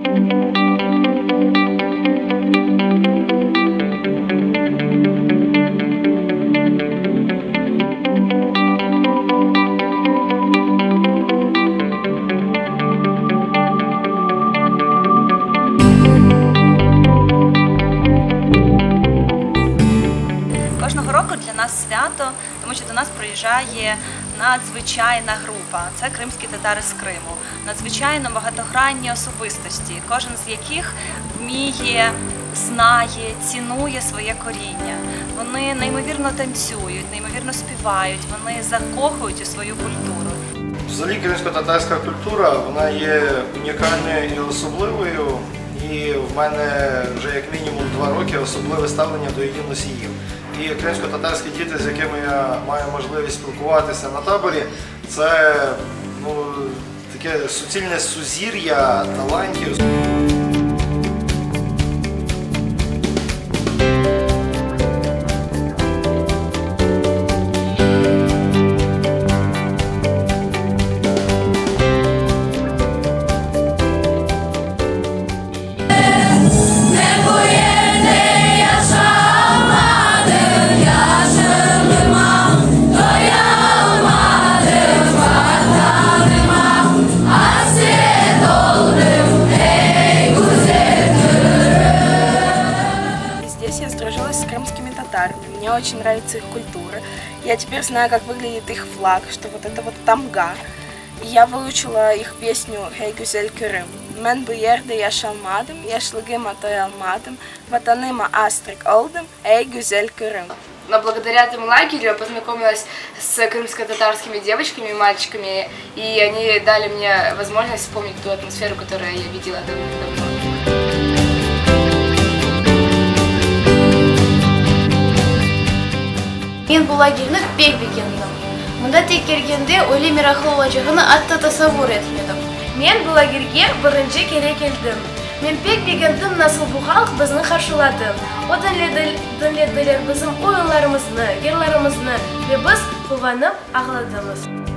Кожного року для нас свято, тому що до нас приїжджає надзвичайна група. Це кримські татари з Криму. Надзвичайно багатогранні особистості, кожен з яких вміє, знає, цінує своє коріння. Вони неймовірно танцюють, неймовірно співають, вони закохують у свою культуру. Взагалі кримсько-татарська культура, вона є унікальною і особливою. І в мене вже як мінімум 2 роки особливе ставлення до її носіїв. І кримсько-татарські діти, з якими я маю можливість спілкуватися на таборі, це таке суцільне сузір'я талантів. Я сдружилась с крымскими татарами, мне очень нравится их культура. Я теперь знаю, как выглядит их флаг, что вот это вот тамга. И я выучила их песню «Эй, Гюзель Кырым». «Мен bu yerde yaşamadım, yaşlığıma doyamadım, vatanıma астрик oldum, эй, Гюзель Кырым». Но благодаря этому лагерю я познакомилась с крымско-татарскими девочками и мальчиками, и они дали мне возможность вспомнить ту атмосферу, которую я видела давно. Мен бұл лагерьні бек бекендім. Мұнда тек келгенде Өлі Мирахыл олачағыны атты тасаввур етмедім. Мен бұл лагерьге бірінші келе келдім. Мен бек бекендім, насыл бұл халық біздің қаршылады. О дінледілер біздің ойынларымызны, ерларымызны, ve біз қуанып ағладымыз.